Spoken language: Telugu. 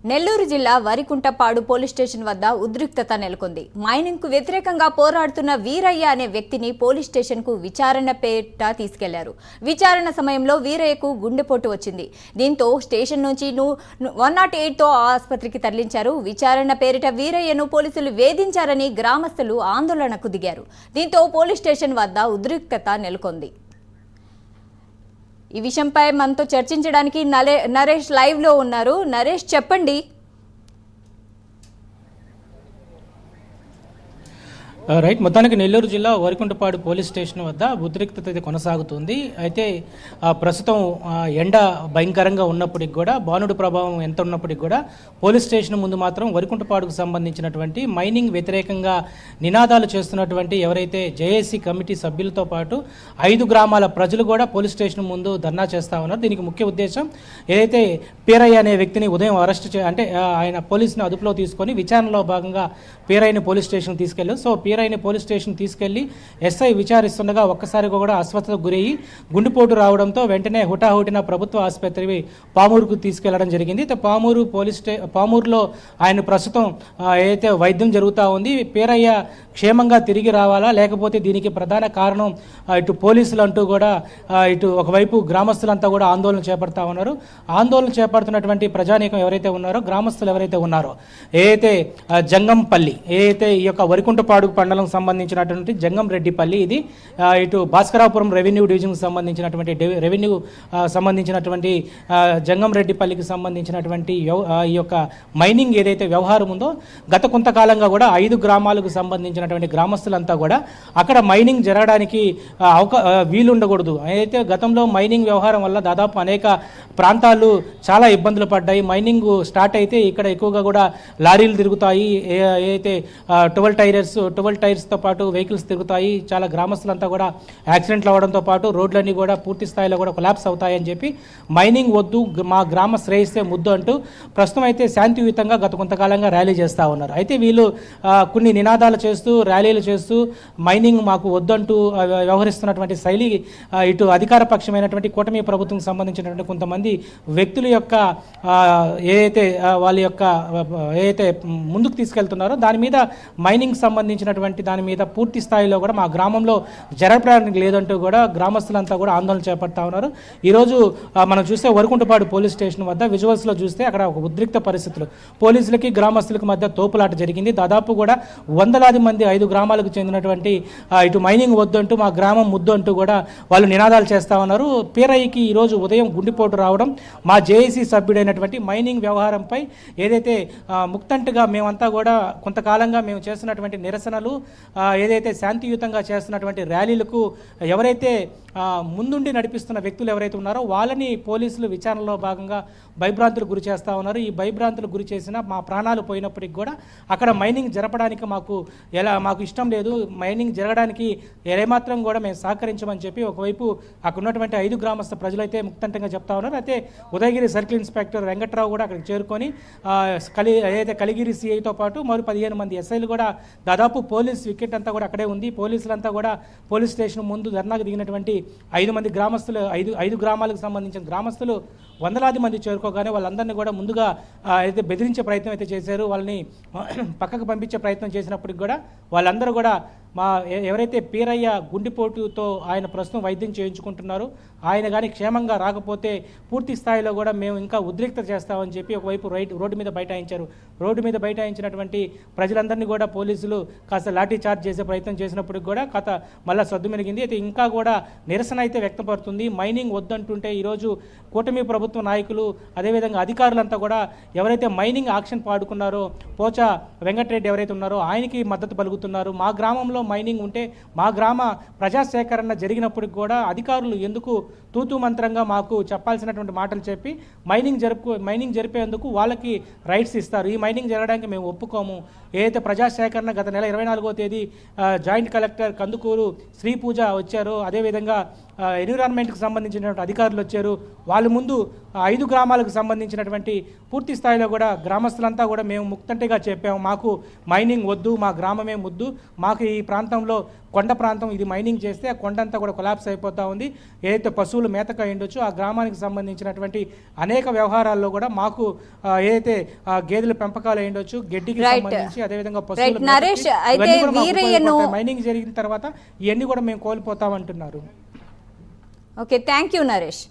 నెల్లూరు జిల్లా వరికుంటపాడు పోలీస్ స్టేషన్ వద్ద ఉద్రిక్తత నెలకొంది. మైనింగ్ కు వ్యతిరేకంగా పోరాడుతున్న వీరయ్య అనే వ్యక్తిని పోలీస్ స్టేషన్ కు విచారణ పేరిట తీసుకెళ్లారు. విచారణ సమయంలో వీరయ్యకు గుండెపోటు వచ్చింది. దీంతో స్టేషన్ నుంచి 108 తో ఆసుపత్రికి తరలించారు. విచారణ పేరిట వీరయ్యను పోలీసులు వేధించారని గ్రామస్తులు ఆందోళనకు దిగారు. దీంతో పోలీస్ స్టేషన్ వద్ద ఉద్రిక్తత నెలకొంది. ఈ విషయంపై మనతో చర్చించడానికి నరేష్ లైవ్ లో ఉన్నారు. నరేష్, చెప్పండి. రైట్, మొత్తానికి నెల్లూరు జిల్లా వరికుంటపాడు పోలీస్ స్టేషన్ వద్ద ఉద్రిక్తత కొనసాగుతుంది. అయితే ప్రస్తుతం ఎండ భయంకరంగా ఉన్నప్పటికి కూడా, బాణుడు ప్రభావం ఎంత ఉన్నప్పటికీ కూడా పోలీస్ స్టేషన్ ముందు మాత్రం వరికుంటపాడుకు సంబంధించినటువంటి మైనింగ్ వ్యతిరేకంగా నినాదాలు చేస్తున్నటువంటి ఎవరైతే జేఏసీ కమిటీ సభ్యులతో పాటు 5 గ్రామాల ప్రజలు కూడా పోలీస్ స్టేషన్ ముందు ధర్నా చేస్తా ఉన్నారు. దీనికి ముఖ్య ఉద్దేశం ఏదైతే పీరయ్య అనే వ్యక్తిని ఉదయం అరెస్ట్ అంటే ఆయన పోలీసుని అదుపులో తీసుకొని విచారణలో భాగంగా పీరయ్యని పోలీస్ స్టేషన్ తీసుకెళ్లారు. సో పీరయ్యని పోలీస్ స్టేషన్ తీసుకెళ్లి ఎస్ఐ విచారిస్తుండగా ఒక్కసారిగా కూడా అస్వస్థతకు గురయ్యి గుండెపోటు రావడంతో వెంటనే హుటాహుటిన ప్రభుత్వ ఆసుపత్రి పామూరుకు తీసుకెళ్లడం జరిగింది. పామూరులో ఆయన ప్రస్తుతం ఏదైతే వైద్యం జరుగుతూ ఉంది, పీరయ్య క్షేమంగా తిరిగి రావాలా లేకపోతే దీనికి ప్రధాన కారణం ఇటు పోలీసులు అంటూ కూడా ఇటు ఒకవైపు గ్రామస్తులంతా కూడా ఆందోళన చేపడతా ఉన్నారు. ఆందోళన చేపడుతున్నటువంటి ప్రజానీకం ఎవరైతే ఉన్నారో, గ్రామస్తులు ఎవరైతే ఉన్నారో, ఏదైతే జంగంపల్లి, ఏదైతే ఈ యొక్క వరికుంటపాడు మండలం సంబంధించినటువంటి జంగంరెడ్డిపల్లి, ఇది ఇటు భాస్కరాపురం రెవెన్యూ డివిజన్కి సంబంధించినటువంటి సంబంధించినటువంటి జంగంరెడ్డిపల్లికి సంబంధించినటువంటి ఈ యొక్క మైనింగ్ ఏదైతే వ్యవహారం ఉందో, గత కొంతకాలంగా కూడా 5 గ్రామాలకు సంబంధించినటువంటి గ్రామస్తులంతా కూడా అక్కడ మైనింగ్ జరగడానికి వీలుండకూడదు. అయితే గతంలో మైనింగ్ వ్యవహారం వల్ల దాదాపు అనేక ప్రాంతాలు చాలా ఇబ్బందులు పడ్డాయి. మైనింగ్ స్టార్ట్ అయితే ఇక్కడ ఎక్కువగా కూడా లారీలు తిరుగుతాయి, ఏదైతే 12 టైర్స్తో పాటు వెహికల్స్ తిరుగుతాయి. చాలా గ్రామస్తులంతా కూడా యాక్సిడెంట్లు అవ్వడంతో పాటు రోడ్లన్నీ కూడా పూర్తి స్థాయిలో కూడా కొలాప్స్ అవుతాయని చెప్పి మైనింగ్ వద్దు, మా గ్రామ శ్రేయస్సే ముద్దు అంటూ ప్రస్తుతం అయితే శాంతియుతంగా గత కొంతకాలంగా ర్యాలీ చేస్తూ ఉన్నారు. అయితే వీళ్ళు కొన్ని నినాదాలు చేస్తూ ర్యాలీలు చేస్తూ మైనింగ్ మాకు వద్దంటూ వ్యవహరిస్తున్నటువంటి శైలి ఇటు అధికార పక్షమైనటువంటి కూటమి ప్రభుత్వం సంబంధించినటువంటి కొంతమంది వ్యక్తుల యొక్క ఏదైతే ముందుకు తీసుకెళ్తున్నారో దాని మీద మైనింగ్ సంబంధించినటువంటి దాని మీద పూర్తి స్థాయిలో కూడా మా గ్రామంలో జరపడానికి లేదంటూ కూడా గ్రామస్తులంతా కూడా ఆందోళన చేపడతా ఉన్నారు. ఈరోజు మనం చూస్తే వరికుంటపాడు పోలీస్ స్టేషన్ వద్ద విజువల్స్లో చూస్తే అక్కడ ఒక ఉద్రిక్త పరిస్థితులు, పోలీసులకి గ్రామస్తులకు మధ్య తోపులాట జరిగింది. దాదాపు కూడా వందలాది మంది 5 గ్రామాలకు చెందినటువంటి ఇటు మైనింగ్ వద్దంటూ మా గ్రామం ముద్దు అంటూ కూడా వాళ్ళు నినాదాలు చేస్తా ఉన్నారు. పీరయ్యకి ఈరోజు ఉదయం గుండెపోటు రావడం, మా జేఏసీ సభ్యుడైనటువంటి మైనింగ్ వ్యవహారంపై ఏదైతే ముక్తంటుగా మేమంతా కూడా కొంతకాలంగా మేము చేస్తున్నటువంటి నిరసనలు, ఏదైతే శాంతియుతంగా చేస్తున్నటువంటి ర్యాలీలకు ఎవరైతే ముందుండి నడిపిస్తున్న వ్యక్తులు ఎవరైతే ఉన్నారో వాళ్ళని పోలీసులు విచారణలో భాగంగా భయభ్రాంతులకు గురి చేస్తూ ఉన్నారు. ఈ భయభ్రాంతులకు గురి చేసిన మా ప్రాణాలు పోయినప్పటికి కూడా అక్కడ మైనింగ్ జరపడానికి మాకు ఇష్టం లేదు, మైనింగ్ జరగడానికి ఏమాత్రం కూడా మేము సహకరించమని చెప్పి ఒకవైపు అక్కడ ఉన్నటువంటి 5 గ్రామస్థ ప్రజలైతే ముక్తంటంగా చెప్తా ఉన్నారు. అయితే ఉదయగిరి సర్కిల్ ఇన్స్పెక్టర్ వెంకట్రావు కూడా అక్కడికి చేరుకొని ఏదైతే కలిగిరి సిఐతో పాటు మరి 15 మంది ఎస్ఐలు కూడా దాదాపు పోలీస్ వికెట్ అంతా కూడా అక్కడే ఉంది. పోలీసులంతా కూడా పోలీస్ స్టేషన్ ముందు ధర్నాకు దిగినటువంటి 5 మంది గ్రామస్తులు, 5 గ్రామాలకు సంబంధించిన గ్రామస్తులు వందలాది మంది చేరుకోగానే వాళ్ళందరినీ కూడా ముందుగా అయితే బెదిరించే ప్రయత్నం అయితే చేశారు. వాళ్ళని పక్కకు పంపించే ప్రయత్నం చేసినప్పటికి కూడా వాళ్ళందరూ కూడా ఎవరైతే పీరయ్య గుండెపోటుతో ఆయన ప్రస్తుతం వైద్యం చేయించుకుంటున్నారు, ఆయన కానీ క్షేమంగా రాకపోతే పూర్తి స్థాయిలో కూడా మేము ఇంకా ఉద్రిక్త చేస్తామని చెప్పి ఒకవైపు రోడ్డు మీద బైఠాయించారు. రోడ్డు మీద బైఠాయించినటువంటి ప్రజలందరినీ కూడా పోలీసులు కాస్త లాఠీ చార్జ్ చేసే ప్రయత్నం చేసినప్పటికి కూడా కథ మళ్ళీ సద్దు మెరిగింది. అయితే ఇంకా కూడా నిరసన అయితే వ్యక్తపడుతుంది. మైనింగ్ వద్దంటుంటే ఈరోజు కూటమి ప్రభుత్వ నాయకులు అదేవిధంగా అధికారులంతా కూడా ఎవరైతే మైనింగ్ ఆక్షన్ పాడుకున్నారో, పోచా వెంకటరెడ్డి ఎవరైతే ఉన్నారో ఆయనకి మద్దతు పలుకుతున్నారు. మా గ్రామంలో మైనింగ్ ఉంటే మా గ్రామ ప్రజాసేకరణ జరిగినప్పటికి కూడా అధికారులు ఎందుకు తూతూ మంత్రంగా మాకు చెప్పాల్సినటువంటి మాటలు చెప్పి మైనింగ్ జరిపేందుకు వాళ్ళకి రైట్స్ ఇస్తారు. ఈ మైనింగ్ జరగడానికి మేము ఒప్పుకోము. ఏదైతే ప్రజాసేకరణ గత నెల 24వ తేదీ జాయింట్ కలెక్టర్ కందుకూరు శ్రీ పూజ వచ్చారో, అదేవిధంగా ఎన్విరాన్మెంట్కి సంబంధించినటువంటి అధికారులు వచ్చారు. వాళ్ళ ముందు 5 గ్రామాలకు సంబంధించినటువంటి పూర్తి స్థాయిలో కూడా గ్రామస్తులంతా కూడా మేము ముక్తంటిగా చెప్పాము, మాకు మైనింగ్ వద్దు, మా గ్రామమే ముద్దు, మాకు ఈ ప్రాంతంలో కొండ ప్రాంతం ఇది మైనింగ్ చేస్తే ఆ కొండంతా కూడా కొలాప్స్ అయిపోతూ ఉంది. ఏదైతే పశువుల పశువులు మేతక అయ్యుండొచ్చు, ఆ గ్రామానికి సంబంధించినటువంటి అనేక వ్యవహారాల్లో కూడా మాకు ఏదైతే గేదెల పెంపకాలు అయ్యుండొచ్చు, గడ్డికి సంబంధించి అదేవిధంగా పశువులు నరేష్, అయితే వీరయ్యను మైనింగ్ జరిగిన తర్వాత ఇవన్నీ కూడా మేము కోల్పోతామంటున్నారు. Okay, thank you Naresh.